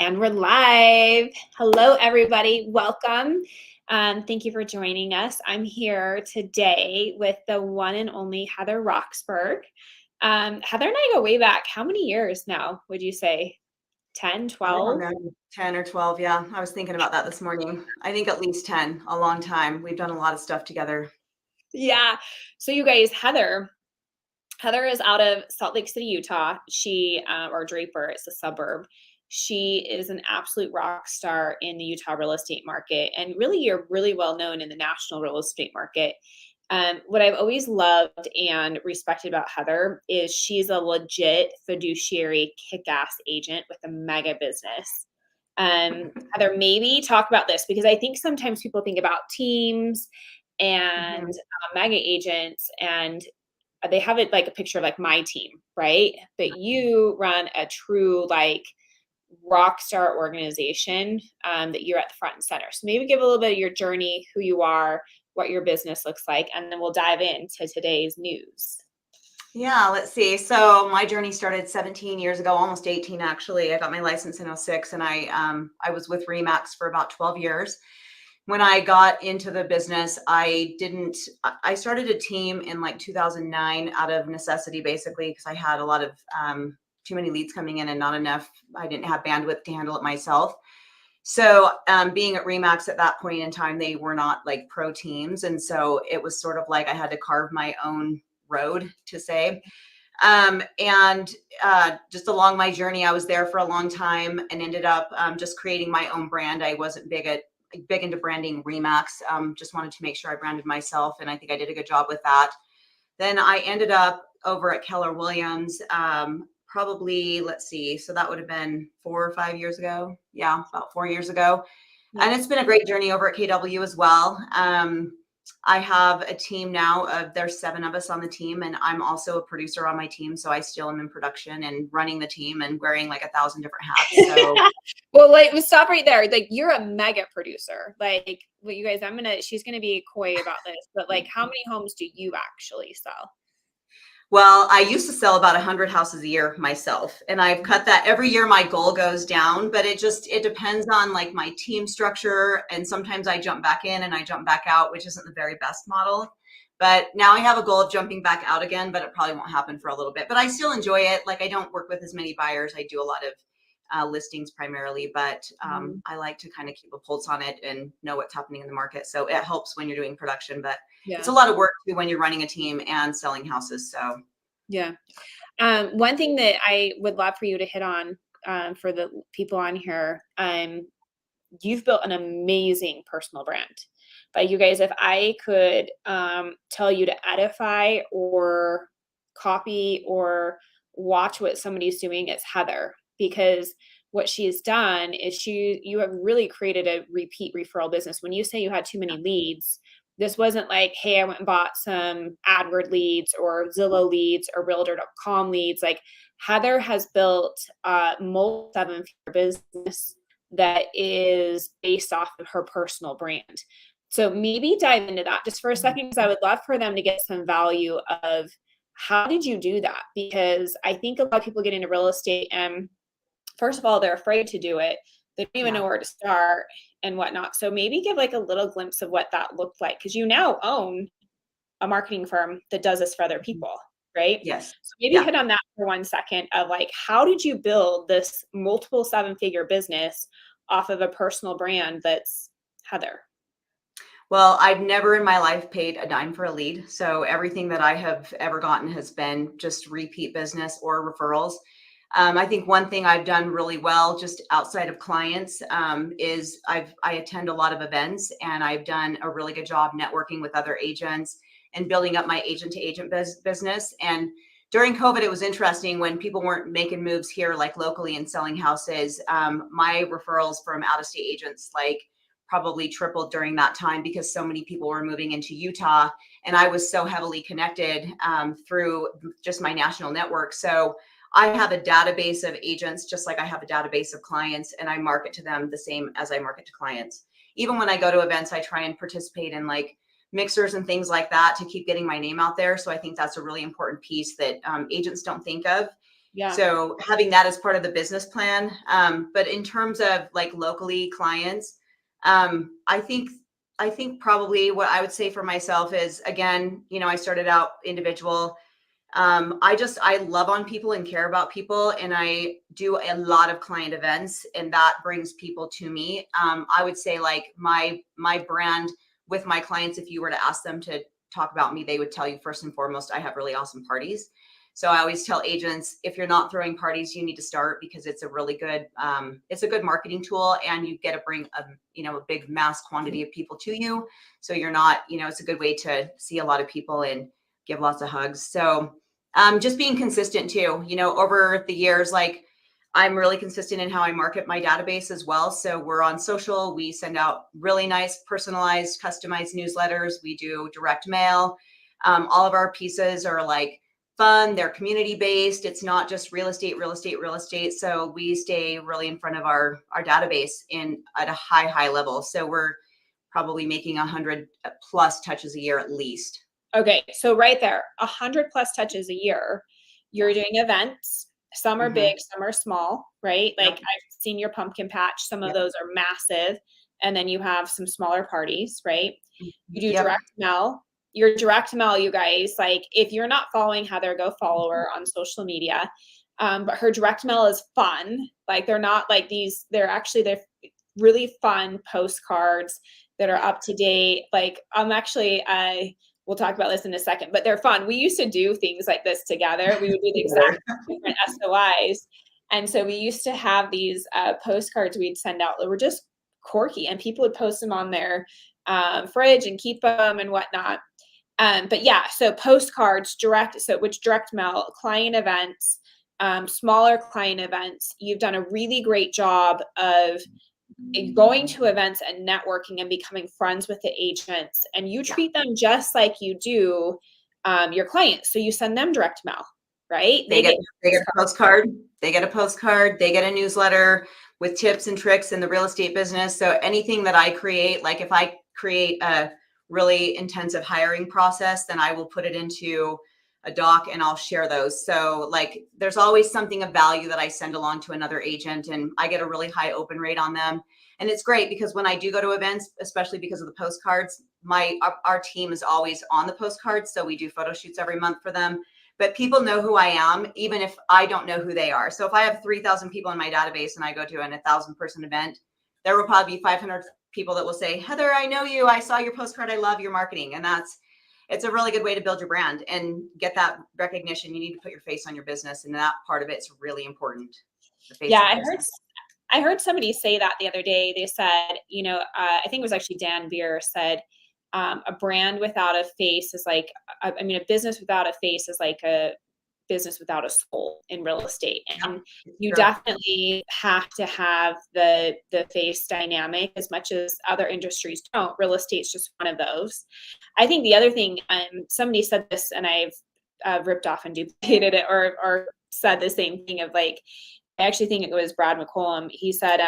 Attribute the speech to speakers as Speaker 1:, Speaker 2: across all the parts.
Speaker 1: And we're live. Hello, everybody. Welcome. Thank you for joining us. I'm here today with the one and only Heather Roxburgh. Heather and I go way back. How many years now, would you say? 10,
Speaker 2: I don't
Speaker 1: 12?
Speaker 2: know, 10 or 12. Yeah, I was thinking about that this morning. I think at least 10, a long time. We've done a lot of stuff together.
Speaker 1: Yeah. So you guys, Heather is out of Salt Lake City, Utah. She, or Draper, it's a suburb. She is an absolute rock star in the Utah real estate market. And really, you're really well known in the national real estate market. What I've always loved and respected about Heather is she's a legit fiduciary kick-ass agent with a mega business. Heather, maybe talk about this because I think sometimes people think about teams and mega agents and they have it like a picture of like my team, right? But you run a true like rock star organization that you're at the front and center. So maybe give a little bit of your journey, who you are, what your business looks like, and then we'll dive into today's news.
Speaker 2: Yeah, let's see. So my journey started 17 years ago, almost 18 actually. I got my license in 2006 and I was with Remax for about 12 years. When I got into the business, I started a team in like 2009 out of necessity, basically, because I had a lot of too many leads coming in and not enough. I didn't have bandwidth to handle it myself. So being at Remax at that point in time, they were not like pro teams. And so it was sort of like I had to carve my own road to say. Just along my journey, I was there for a long time and ended up just creating my own brand. I wasn't big into branding Remax. Just wanted to make sure I branded myself. And I think I did a good job with that. Then I ended up over at Keller Williams, probably, let's see. So that would have been 4 or 5 years ago. Yeah, about 4 years ago. Yeah. And it's been a great journey over at KW as well. I have a team now there's 7 of us on the team, and I'm also a producer on my team. So I still am in production and running the team and wearing like 1,000 different hats. So
Speaker 1: well, like, stop right there. Like, you're a mega producer. Like, well, you guys, she's gonna be coy about this, but like, how many homes do you actually sell?
Speaker 2: Well, I used to sell about 100 houses a year myself, and I've cut that. Every year my goal goes down, but it depends on like my team structure. And sometimes I jump back in and I jump back out, which isn't the very best model. But now I have a goal of jumping back out again, but it probably won't happen for a little bit. But I still enjoy it. Like, I don't work with as many buyers. I do a lot of listings primarily, but I like to kind of keep a pulse on it and know what's happening in the market. So it helps when you're doing production, but it's a lot of work too when you're running a team and selling houses. So
Speaker 1: yeah. One thing that I would love for you to hit on for the people on here, you've built an amazing personal brand. But you guys, if I could tell you to edify or copy or watch what somebody's doing, it's Heather, because what she's done is you have really created a repeat referral business. When you say you had too many leads, this wasn't like, hey, I went and bought some AdWord leads or Zillow leads or Realtor.com leads. Like, Heather has built a multi 7-figure business that is based off of her personal brand. So maybe dive into that just for a second, because I would love for them to get some value of how did you do that? Because I think a lot of people get into real estate and first of all, they're afraid to do it. They don't even know where to start and whatnot. So maybe give like a little glimpse of what that looked like, because you now own a marketing firm that does this for other people, right?
Speaker 2: yes.
Speaker 1: So maybe hit on that for 1 second of like, how did you build this multiple 7-figure business off of a personal brand that's Heather?
Speaker 2: Well, I've never in my life paid a dime for a lead. So everything that I have ever gotten has been just repeat business or referrals. I think one thing I've done really well just outside of clients is I attend a lot of events, and I've done a really good job networking with other agents and building up my agent to agent business. And during COVID, it was interesting when people weren't making moves here, like locally and selling houses. My referrals from out of state agents, like, probably tripled during that time because so many people were moving into Utah, and I was so heavily connected through just my national network. So I have a database of agents, just like I have a database of clients, and I market to them the same as I market to clients. Even when I go to events, I try and participate in like mixers and things like that to keep getting my name out there. So I think that's a really important piece that agents don't think of.
Speaker 1: Yeah.
Speaker 2: So having that as part of the business plan. But in terms of like locally clients, I think probably what I would say for myself is, again, I started out individual. I love on people and care about people, and I do a lot of client events, and that brings people to me. I would say like my brand with my clients, if you were to ask them to talk about me, they would tell you first and foremost, I have really awesome parties. So I always tell agents, if you're not throwing parties, you need to start, because it's a really good, it's a good marketing tool, and you get to bring a big mass quantity of people to you. So you're not, it's a good way to see a lot of people and give lots of hugs. So just being consistent too, over the years, like I'm really consistent in how I market my database as well. So we're on social, we send out really nice, personalized, customized newsletters. We do direct mail. All of our pieces are like fun. They're community based. It's not just real estate, real estate, real estate. So we stay really in front of our database at a high level. So we're probably making 100 plus touches a year at least.
Speaker 1: Okay. So right there, 100 plus touches a year. You're doing events. Some are big, some are small, right? Like
Speaker 2: Yep.
Speaker 1: I've seen your pumpkin patch. Some of
Speaker 2: Yep.
Speaker 1: those are massive. And then you have some smaller parties, right? You do
Speaker 2: Yep.
Speaker 1: direct mail. Your direct mail, you guys, like if you're not following Heather, go follow her on social media. But her direct mail is fun. Like they're not like these, they're really fun postcards that are up to date. Like I'm actually, we'll talk about this in a second, but they're fun. We used to do things like this together. We would do the exact different SOIs. And so we used to have these postcards we'd send out that were just quirky, and people would post them on their fridge and keep them and whatnot. But yeah, so postcards, direct mail, client events, smaller client events. You've done a really great job of going to events and networking and becoming friends with the agents, and you treat them just like you do your clients. So you send them direct mail, right?
Speaker 2: They get
Speaker 1: your
Speaker 2: a postcard. They get a postcard. They get a newsletter with tips and tricks in the real estate business. So anything that I create, like if I create a really intensive hiring process, then I will put it into a doc and I'll share those. So like there's always something of value that I send along to another agent, and I get a really high open rate on them. And it's great because when I do go to events, especially because of the postcards, our team is always on the postcards. So we do photo shoots every month for them. But people know who I am, even if I don't know who they are. So if I have 3,000 people in my database and I go to an 1,000 person event, there will probably be 500 people that will say, Heather, I know you. I saw your postcard. I love your marketing. And it's a really good way to build your brand and get that recognition. You need to put your face on your business, and that part of it's really important. The face
Speaker 1: Yeah,
Speaker 2: of the business.
Speaker 1: I heard somebody say that the other day. They said, I think it was actually Dan Beer said, a brand without a face is like, a business without a face is like a business without a soul in real estate. And you
Speaker 2: Sure.
Speaker 1: definitely have to have the face dynamic as much as other industries don't. Real estate's just one of those. I think the other thing, somebody said this and I've ripped off and duplicated it or said the same thing of like, I actually think it was Brad McCollum. He said,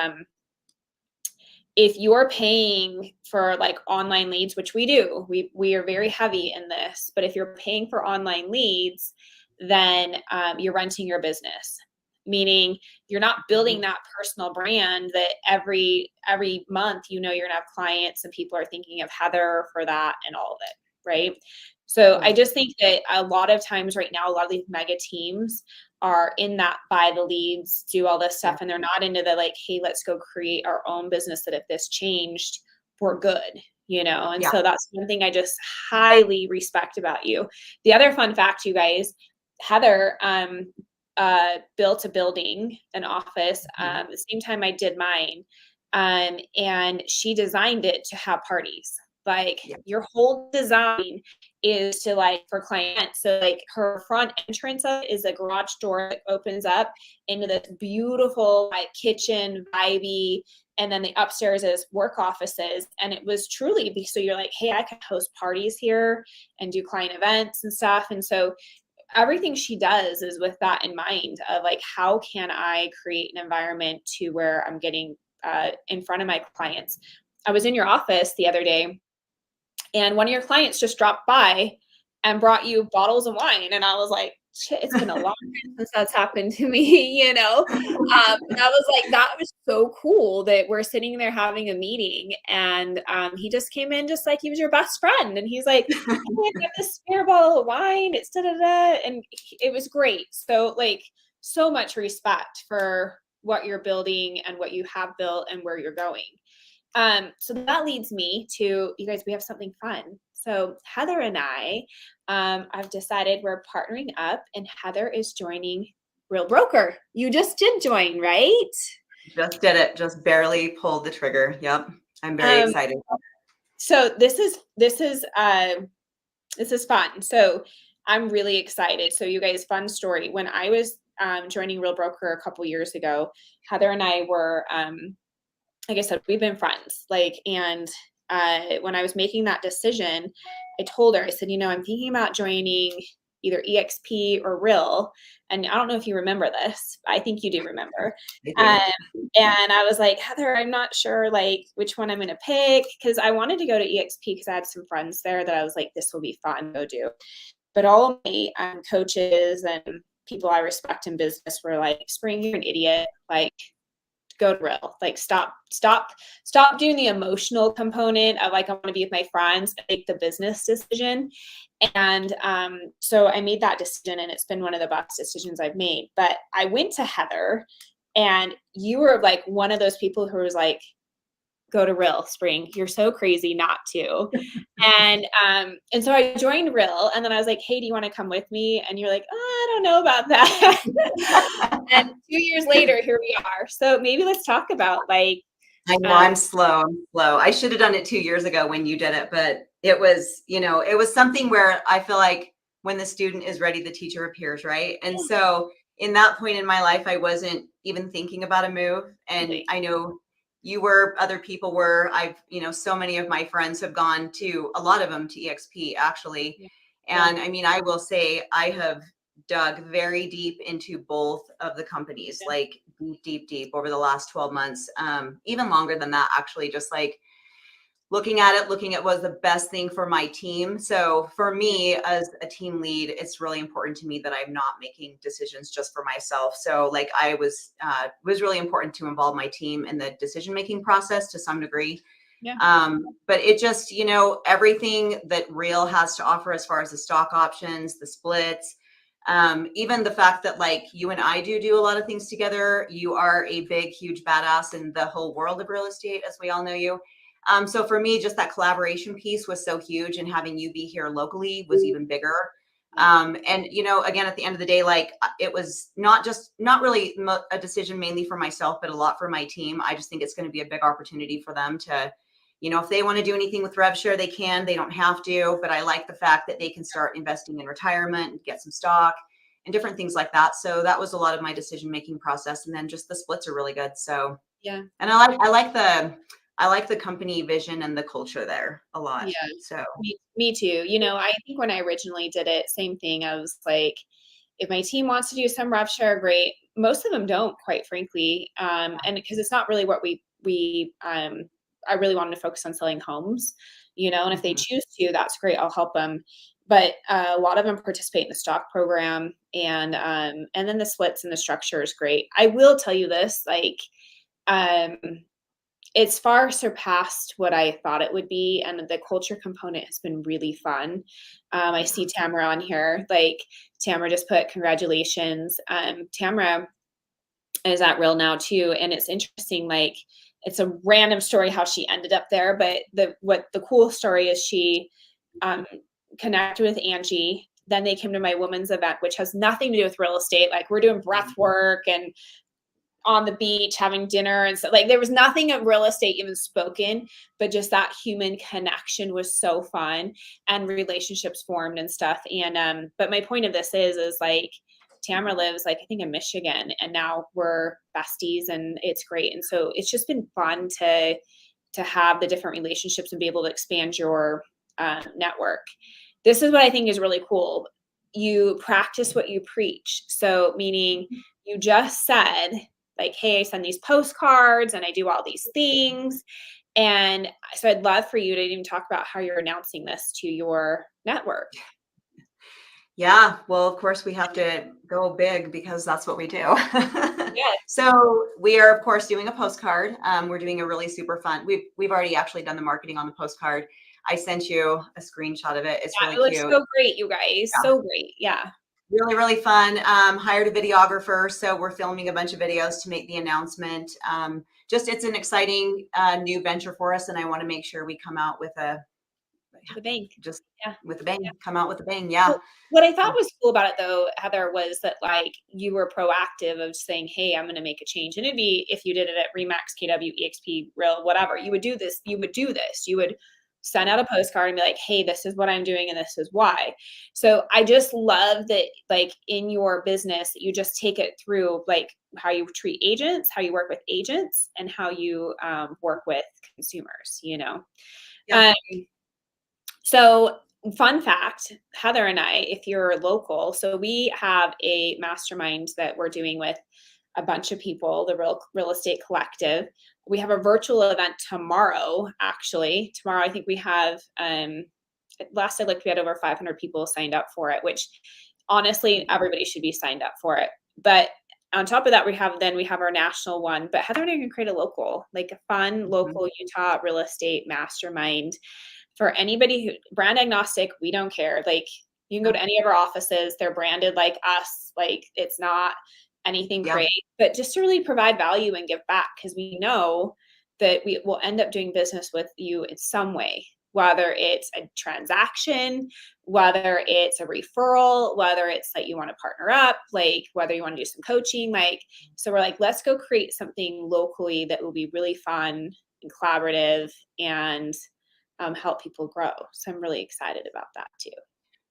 Speaker 1: if you're paying for like online leads, which we do, we are very heavy in this, but if you're paying for online leads, then you're renting your business, meaning you're not building that personal brand that every month, you're gonna have clients and people are thinking of Heather for that and all of it, right? So I just think that a lot of times right now, a lot of these mega teams are in that buy the leads, do all this stuff, and they're not into the like, hey, let's go create our own business that if this changed, we're good, And so that's one thing I just highly respect about you. The other fun fact, you guys, Heather built a building, an office, the same time I did mine. And she designed it to have parties. Like your whole design is to like for clients. So like her front entrance of it is a garage door that opens up into this beautiful like kitchen vibey, and then the upstairs is work offices. And it was truly so you're like, hey, I can host parties here and do client events and stuff. And so everything she does is with that in mind of like, how can I create an environment to where I'm getting in front of my clients. I was in your office the other day and one of your clients just dropped by and brought you bottles of wine. And I was like, shit, it's been a long time since that's happened to me, you know? And I was like, that was so cool that we're sitting there having a meeting and he just came in just like he was your best friend. And he's like, hey, I got this spare bottle of wine. It's da da da. And it was great. So like so much respect for what you're building and what you have built and where you're going. So that leads me to you guys, we have something fun. So Heather and I've decided we're partnering up and Heather is joining Real Broker. You just did join, right?
Speaker 2: Just did it. Just barely pulled the trigger. Yep. I'm very
Speaker 1: Um,
Speaker 2: excited.
Speaker 1: so this is fun. So I'm really excited. So you guys, fun story. When I was joining Real Broker a couple years ago, Heather and I were like I said, we've been friends. Like, and when I was making that decision, I told her, I said, you know, I'm thinking about joining either EXP or Real. And I don't know if you remember this. I think you do remember.
Speaker 2: I
Speaker 1: Um,
Speaker 2: do.
Speaker 1: and I was like, Heather, I'm not sure like which one I'm going to pick because I wanted to go to EXP because I had some friends there that I was like, this will be fun, go do. But all of my coaches and people I respect in business were like, Spring, you're an idiot. Like, go to Real. Like stop doing the emotional component of like I want to be with my friends and make the business decision. And so I made that decision and it's been one of the best decisions I've made. But I went to Heather and you were like one of those people who was like, go to Real, Spring. You're so crazy not to. And so I joined Real and then I was like, hey, do you want to come with me? And you're like, oh, I don't know about that. And 2 years later, here we are. So maybe let's talk about like
Speaker 2: I know I'm slow. I'm slow. I should have done it 2 years ago when you did it, but it was, it was something where I feel like when the student is ready, the teacher appears, right? And so in that point in my life, I wasn't even thinking about a move. And I know you were, other people were, so many of my friends have gone to, a lot of them to EXP actually. And I mean, I will say I have dug very deep into both of the companies, like deep over the last 12 months, even longer than that, actually, just like looking at what was the best thing for my team. So for me as a team lead, it's really important to me that I'm not making decisions just for myself. So like I was really important to involve my team in the decision-making process to some degree. But it just, everything that Real has to offer as far as the stock options, the splits, even the fact that like you and I do a lot of things together. You are a big, huge badass in the whole world of real estate, as we all know you. So for me, just that collaboration piece was so huge, and having you be here locally was even bigger. And again, at the end of the day, like it was not really a decision mainly for myself, but a lot for my team. I just think it's going to be a big opportunity for them to, if they want to do anything with RevShare, they can. They don't have to, but I like the fact that they can start investing in retirement and get some stock and different things like that. So that was a lot of my decision-making process. And then just the splits are really good. So
Speaker 1: yeah.
Speaker 2: And I like the company vision and the culture there a lot.
Speaker 1: Yeah.
Speaker 2: So
Speaker 1: Me too. I think when I originally did it, same thing. I was like, if my team wants to do some rev share, great. Most of them don't, quite frankly. And because it's not really what I really wanted to focus on selling homes, and if they choose to, that's great. I'll help them. But a lot of them participate in the stock program and then the splits and the structure is great. I will tell you this, like, um, it's far surpassed what I thought it would be, and the culture component has been really fun. I see Tamara on here. Like Tamara just put congratulations. Tamara is at Real now too, and it's interesting. Like it's a random story how she ended up there, but the cool story is she connected with Angie. Then they came to my women's event, which has nothing to do with real estate. Like we're doing breath work and on the beach having dinner and so like there was nothing of real estate even spoken, but just that human connection was so fun and relationships formed and stuff. And but my point of this is like Tamara lives like I think in Michigan and now we're besties and it's great. And so it's just been fun to have the different relationships and be able to expand your network. This is what I think is really cool. You practice what you preach. So meaning you just said like, hey, I send these postcards and I do all these things. And so I'd love for you to even talk about how you're announcing this to your network.
Speaker 2: Yeah, well, of course, we have to go big because that's what we do.
Speaker 1: Yeah,
Speaker 2: So we are, of course, doing a postcard. We're doing a really super fun. We've already actually done the marketing on the postcard. I sent you a screenshot of it. It's really
Speaker 1: it looks
Speaker 2: cute.
Speaker 1: so great, you guys.
Speaker 2: Yeah,
Speaker 1: So great. Yeah.
Speaker 2: really, really fun. Hired a videographer, so we're filming a bunch of videos to make the announcement. Just it's an exciting new venture for us, and I want to make sure we come out with a
Speaker 1: To the bank.
Speaker 2: just
Speaker 1: Yeah.
Speaker 2: with a bang. Come out with a bang. Yeah.
Speaker 1: Well, what I thought
Speaker 2: So,
Speaker 1: was cool about it though, Heather, was that like you were proactive of saying, "Hey, I'm going to make a change." And it'd be if you did it at Remax, KW, EXP, Real, whatever. You would do this. You would do this. You would send out a postcard and be like, "Hey, this is what I'm doing, and this is why." So I just love that, like in your business, you just take it through like how you treat agents, how you work with agents, and how you work with consumers.
Speaker 2: yeah.
Speaker 1: Um, so, fun fact, Heather and I, if you're local, so we have a mastermind that we're doing with a bunch of people, the Real Estate Collective. We have a virtual event tomorrow, actually. Tomorrow, I think we have, last I looked, we had over 500 people signed up for it, which honestly, everybody should be signed up for it. But on top of that, we have our national one. But Heather and I can create a local, like a fun
Speaker 2: Mhm.
Speaker 1: local Utah real estate mastermind for anybody who brand agnostic, we don't care. Like you can go
Speaker 2: Yeah.
Speaker 1: to any of our offices, they're branded like us. Like it's not anything
Speaker 2: Yeah.
Speaker 1: great, but just to really provide value and give back because we know that we will end up doing business with you in some way, whether it's a transaction, whether it's a referral, whether it's like you want to partner up, like whether you want to do some coaching, like so we're like, let's go create something locally that will be really fun and collaborative and help people grow. So I'm really excited about that too.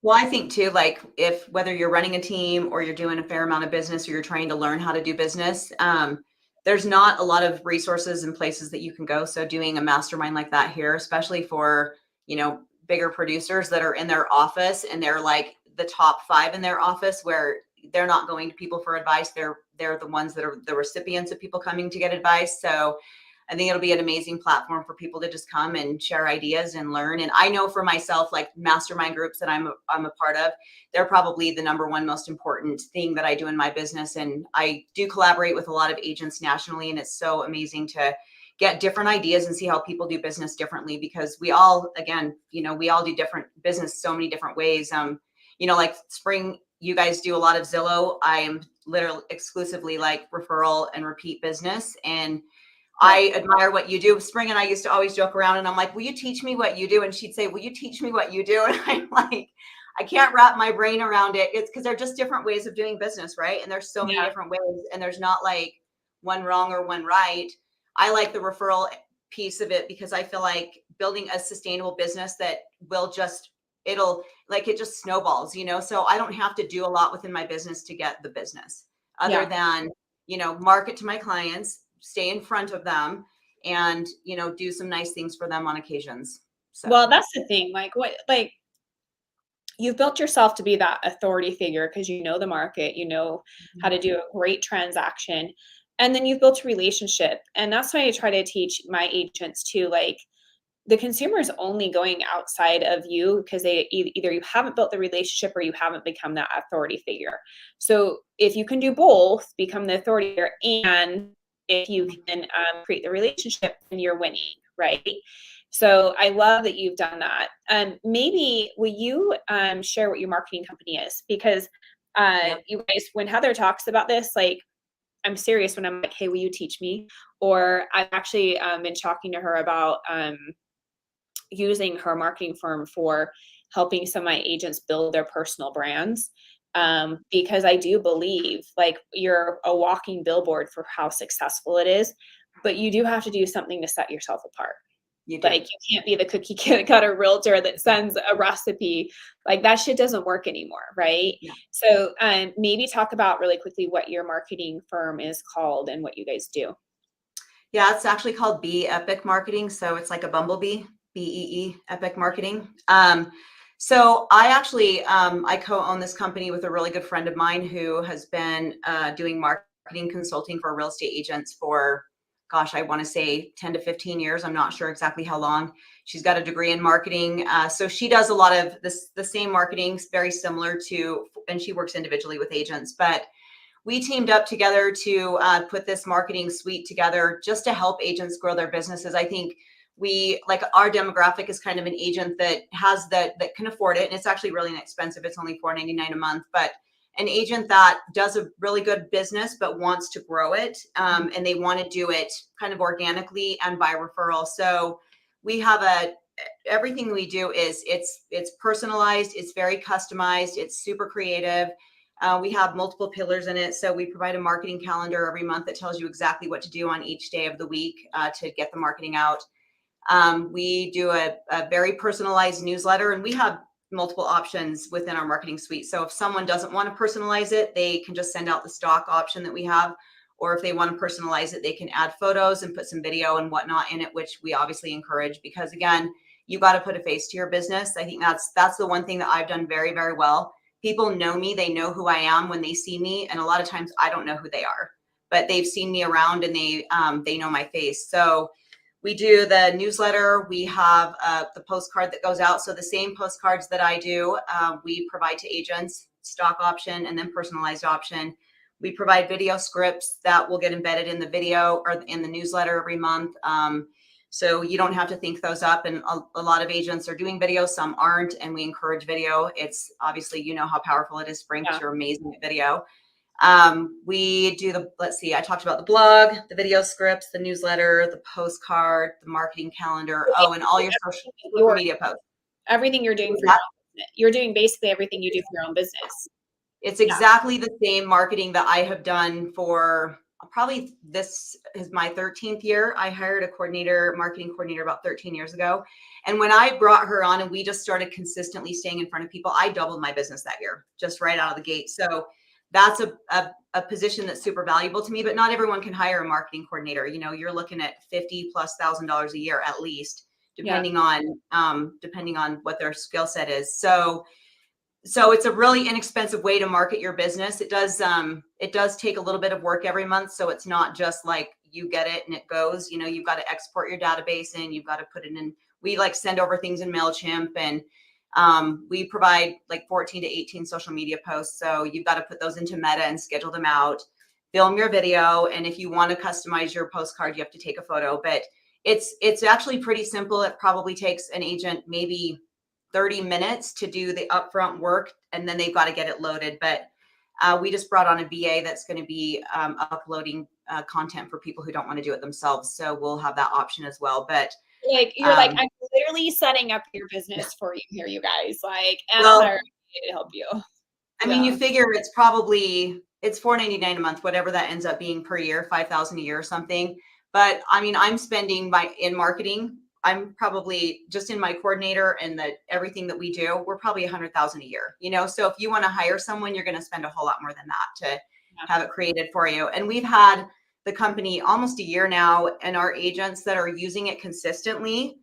Speaker 2: Well, I think too, like if whether you're running a team or you're doing a fair amount of business or you're trying to learn how to do business, there's not a lot of resources and places that you can go. So doing a mastermind like that here, especially for, bigger producers that are in their office and they're like the top five in their office where they're not going to people for advice. They're the ones that are the recipients of people coming to get advice. So I think it'll be an amazing platform for people to just come and share ideas and learn. And I know for myself, like mastermind groups that I'm a part of, they're probably the number one most important thing that I do in my business. And I do collaborate with a lot of agents nationally, and it's so amazing to get different ideas and see how people do business differently because we all, again, we all do different business so many different ways. Like Spring, you guys do a lot of Zillow. I am literally exclusively like referral and repeat business. And
Speaker 1: Yep.
Speaker 2: I admire what you do. Spring and I used to always joke around and I'm like, will you teach me what you do? And she'd say, will you teach me what you do? And I'm like, I can't wrap my brain around it. It's because they're just different ways of doing business, right? And there's so many
Speaker 1: Yeah.
Speaker 2: different ways and there's not like one wrong or one right. I like the referral piece of it because I feel like building a sustainable business that will just, it just snowballs, so I don't have to do a lot within my business to get the business other
Speaker 1: Yeah.
Speaker 2: than, market to my clients, stay in front of them and, do some nice things for them on occasions. So,
Speaker 1: Well, that's the thing. Like you've built yourself to be that authority figure because you know the market, you know how
Speaker 2: mhm.
Speaker 1: to do a great transaction. And then you've built a relationship. And that's why I try to teach my agents too. Like the consumer is only going outside of you because either you haven't built the relationship or you haven't become that authority figure. So if you can do both, become the authority figure, and if you can create the relationship, then you're winning, right? So I love that you've done that. Maybe will you share what your marketing company is? Because
Speaker 2: Yep.
Speaker 1: you guys, when Heather talks about this, like I'm serious when I'm like, hey, will you teach me? Or I've actually been talking to her about using her marketing firm for helping some of my agents build their personal brands. Because I do believe like you're a walking billboard for how successful it is, but you do have to do something to set yourself apart.
Speaker 2: You do.
Speaker 1: Like you can't be the cookie cutter realtor that sends a recipe. Like that shit doesn't work anymore, right?
Speaker 2: Yeah.
Speaker 1: So maybe talk about really quickly what your marketing firm is called and what you guys do.
Speaker 2: Yeah. It's actually called Be Epic Marketing. So it's like a bumblebee, BEE, Epic Marketing. So I actually, I co-own this company with a really good friend of mine who has been doing marketing consulting for real estate agents for gosh, I want to say 10 to 15 years. I'm not sure exactly how long. She's got a degree in marketing. So she does a lot of the same marketing, very similar to, and she works individually with agents, but we teamed up together to put this marketing suite together just to help agents grow their businesses. I think we, like, our demographic is kind of an agent that has that can afford it, and it's actually really inexpensive. It's only $4.99 a month, but an agent that does a really good business but wants to grow it, and they want to do it kind of organically and by referral. So we have everything we do is it's personalized, it's very customized, it's super creative. We have multiple pillars in it. So we provide a marketing calendar every month that tells you exactly what to do on each day of the week to get the marketing out. We do a very personalized newsletter, and we have multiple options within our marketing suite. So if someone doesn't want to personalize it, they can just send out the stock option that we have. Or if they want to personalize it, they can add photos and put some video and whatnot in it, which we obviously encourage, because again, you got to put a face to your business. I think that's the one thing that I've done very, very well. People know me, they know who I am when they see me. And a lot of times I don't know who they are, but they've seen me around and they know my face. So we do the newsletter. We have the postcard that goes out. So the same postcards that I do, we provide to agents, stock option and then personalized option. We provide video scripts that will get embedded in the video or in the newsletter every month. So you don't have to think those up. And a lot of agents are doing video, some aren't, and we encourage video. It's obviously, you know how powerful it is, Spring, because you're amazing at video. We do let's see, I talked about the blog, the video scripts, the newsletter, the postcard, the marketing calendar. Oh, and all your social media posts.
Speaker 1: Everything you're doing for your own business. You're doing basically everything you do for your own business.
Speaker 2: It's exactly the same marketing that I have done for probably, this is my 13th year. I hired a marketing coordinator about 13 years ago. And when I brought her on and we just started consistently staying in front of people, I doubled my business that year, just right out of the gate. So that's a position that's super valuable to me, but not everyone can hire a marketing coordinator. You know, you're looking at $50,000+ a year, at least, depending on what their skill set is. So it's a really inexpensive way to market your business. It does take a little bit of work every month. So it's not just like you get it and it goes. You know, you've got to export your database in, you've got to put it in. We send over things in MailChimp, and we provide 14 to 18 social media posts. So you've got to put those into Meta and schedule them out, film your video. And if you want to customize your postcard, you have to take a photo, but it's actually pretty simple. It probably takes an agent maybe 30 minutes to do the upfront work, and then they've got to get it loaded. But we just brought on a VA that's going to be uploading content for people who don't want to do it themselves. So we'll have that option as well. But
Speaker 1: you're I'm literally setting up your business for you here, you guys. And I'll hire you to help you.
Speaker 2: I mean, you figure it's $4.99 a month, whatever that ends up being per year, $5,000 a year or something. But I mean, I'm spending in marketing, I'm probably just in my coordinator and everything that we do, we're probably $100,000 a year, you know? So if you want to hire someone, you're going to spend a whole lot more than that to have it created for you. And we've had the company almost a year now, and our agents that are using it consistently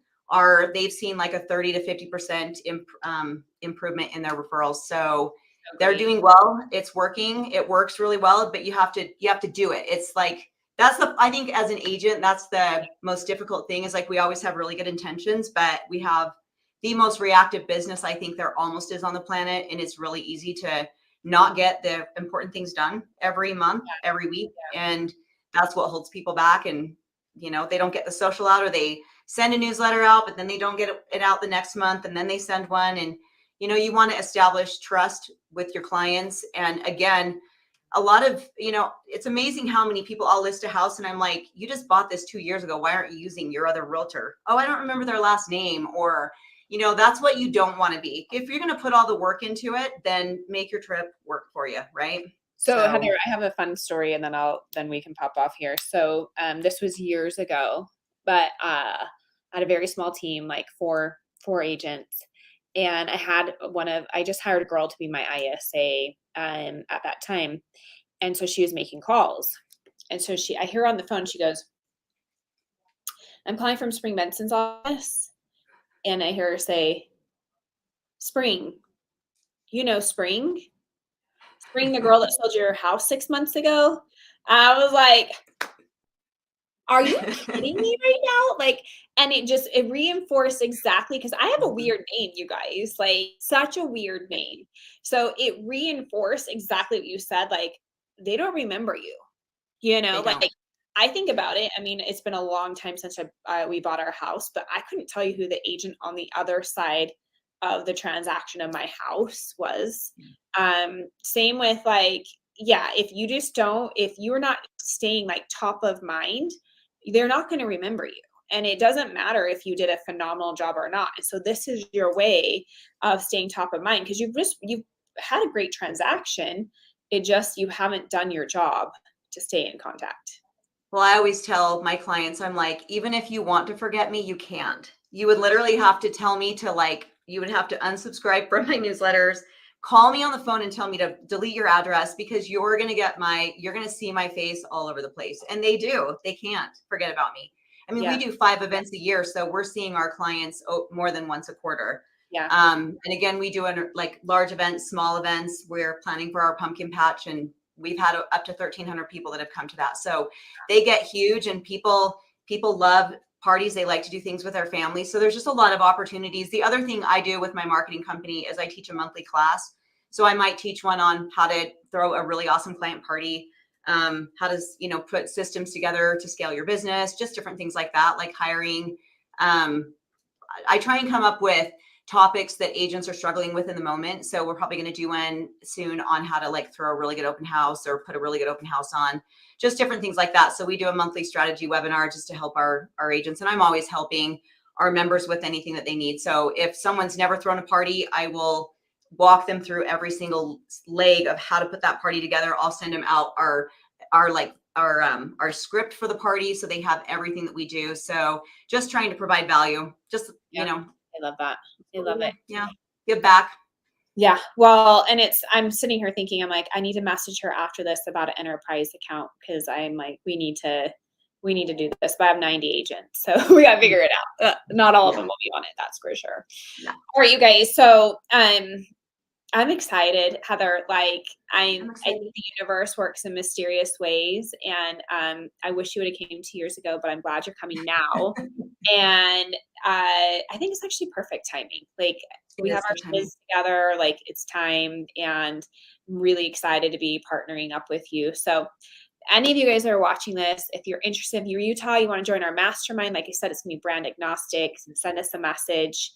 Speaker 2: they've seen a 30 to 50% improvement in their referrals. So they're doing well. It's working. It works really well, but you have to do it. It's I think as an agent, that's the most difficult thing, is we always have really good intentions, but we have the most reactive business I think there almost is on the planet. And it's really easy to not get the important things done every month, every week. And that's what holds people back. And, you know, they don't get the social out, or they send a newsletter out, but then they don't get it out the next month. And then they send one. And, you know, you want to establish trust with your clients. And again, a lot of, you know, it's amazing how many people, I'll list a house and I'm like, you just bought this 2 years ago. Why aren't you using your other realtor? Oh, I don't remember their last name. Or, you know, that's what you don't want to be. If you're going to put all the work into it, then make your trip work for you. Right.
Speaker 1: So Heather, I have a fun story, and then we can pop off here. So this was years ago, but I had a very small team, four agents. And I just hired a girl to be my ISA at that time. And so she was making calls. And so I hear her on the phone, she goes, "I'm calling from Spring Benson's office." And I hear her say, "Spring, you know Spring? Spring, the girl that sold your house 6 months ago?" I was like, are you kidding me right now? Like, and it reinforced exactly because I have a
Speaker 2: Mhm.
Speaker 1: weird name, you guys, like such a weird name. So it reinforced exactly what you said. Like, they don't remember you,
Speaker 2: They
Speaker 1: like
Speaker 2: don't.
Speaker 1: I think about it. I mean, it's been a long time since we bought our house, but I couldn't tell you who the agent on the other side of the transaction of my house was. Same with like, yeah, if you're not staying like top of mind, they're not going to remember you. And it doesn't matter if you did a phenomenal job or not. And so this is your way of staying top of mind because you've had a great transaction. You haven't done your job to stay in contact.
Speaker 2: Well, I always tell my clients, I'm like, even if you want to forget me, you can't. You would literally have to tell me to like, you would have to unsubscribe from my newsletters, call me on the phone and tell me to delete your address because you're going to see my face all over the place. And they do. They can't forget about me. I mean, we
Speaker 1: Yeah.
Speaker 2: do 5 events a year, so we're seeing our clients more than once a quarter.
Speaker 1: Yeah.
Speaker 2: And again, we do like large events, small events. We're planning for our pumpkin patch, and we've had up to 1,300 people that have come to that. So they get huge, and people love parties. They like to do things with their families. So there's just a lot of opportunities. The other thing I do with my marketing company is I teach a monthly class. So I might teach one on how to throw a really awesome client party, how to put systems together to scale your business, just different things like that, like hiring. I try and come up with topics that agents are struggling with in the moment. So we're probably going to do one soon on how to like throw a really good open house or put a really good open house on, just different things like that. So we do a monthly strategy webinar just to help our agents. And I'm always helping our members with anything that they need. So if someone's never thrown a party, I will walk them through every single leg of how to put that party together. I'll send them out our script for the party, so they have everything that we do. So just trying to provide value, just
Speaker 1: Yeah. I love that. I love it.
Speaker 2: yeah, give back.
Speaker 1: Yeah. Well, and I'm sitting here thinking, I'm like, I need to message her after this about an enterprise account because I'm like, we need to do this. But I have 90 agents, so we got to figure it out. Not all of
Speaker 2: Yeah,
Speaker 1: them will be on it, that's for sure.
Speaker 2: yeah,
Speaker 1: All right, you guys. So I'm excited, Heather. Like
Speaker 2: I'm
Speaker 1: I think
Speaker 2: excited.
Speaker 1: the universe works in mysterious ways, and I wish you would have came 2 years ago, but I'm glad you're coming now. And I think it's actually perfect timing. Like
Speaker 2: It
Speaker 1: we have
Speaker 2: is
Speaker 1: our
Speaker 2: good timing.
Speaker 1: kids together, like it's time, and I'm really excited to be partnering up with you. So any of you guys that are watching this, if you're interested, if you're Utah, you want to join our mastermind, like I said, it's gonna be brand agnostic. Send us a message.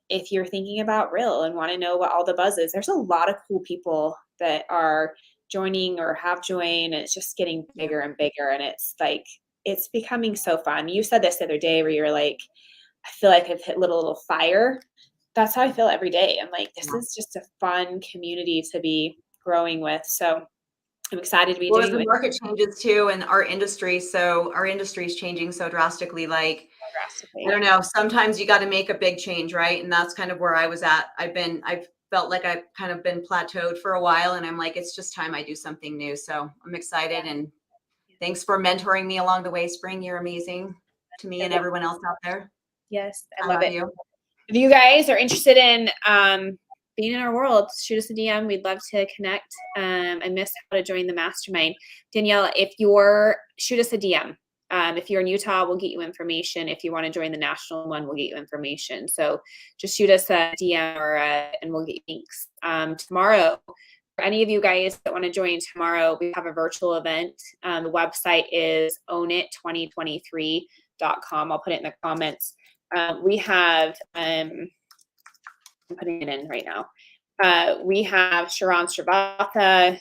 Speaker 1: If you're thinking about real and want to know what all the buzz is, there's a lot of cool people that are joining or have joined, and it's just getting
Speaker 2: Yeah,
Speaker 1: bigger and bigger. And it's like it's becoming so fun. You said this the other day where you're like, I feel like I've hit little fire. That's how I feel every day. I'm like, this
Speaker 2: yeah.
Speaker 1: is just a fun community to be growing with. So I'm excited to be
Speaker 2: Well, as
Speaker 1: doing
Speaker 2: the
Speaker 1: it
Speaker 2: market changes too, and our industry, so our industry is changing so drastically. Like, I
Speaker 1: drastically.
Speaker 2: don't know, sometimes you got to make a big change, right? And that's kind of where I was at. I've felt like I've kind of been plateaued for a while, and I'm like, it's just time I do something new. So I'm excited, and thanks for mentoring me along the way, Spring. You're amazing to me
Speaker 1: I
Speaker 2: and
Speaker 1: love,
Speaker 2: everyone else out there.
Speaker 1: yes, I
Speaker 2: I
Speaker 1: love
Speaker 2: love
Speaker 1: it.
Speaker 2: you.
Speaker 1: If you guys are interested in being in our world, shoot us a DM. We'd love to connect. I missed how to join the mastermind. Danielle, shoot us a DM. If you're in Utah, we'll get you information. If you want to join the national one, we'll get you information. So just shoot us a DM and we'll get you links. Tomorrow, for any of you guys that want to join tomorrow, we have a virtual event. The website is ownit2023.com. I'll put it in the comments. We have, I'm putting it in right now. We have Sharon Srivatha,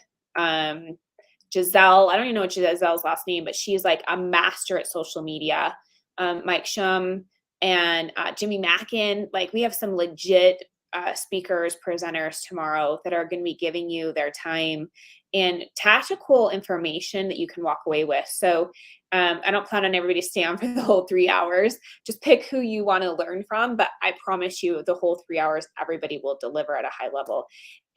Speaker 1: Giselle. I don't even know what Giselle's last name, but she's like a master at social media. Mike Shum and Jimmy Mackin. Like we have some legit speakers, presenters tomorrow that are going to be giving you their time and tactical information that you can walk away with. So I don't plan on everybody to stay on for the whole 3 hours. Just pick who you want to learn from. But I promise you, the whole 3 hours, everybody will deliver at a high level.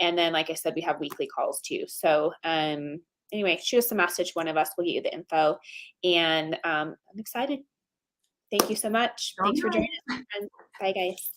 Speaker 1: And then, like I said, we have weekly calls too. So anyway, shoot us a message. One of us will get you the info. And I'm excited. Thank you so much.
Speaker 2: All
Speaker 1: Thanks for joining
Speaker 2: right.
Speaker 1: us. And bye, guys.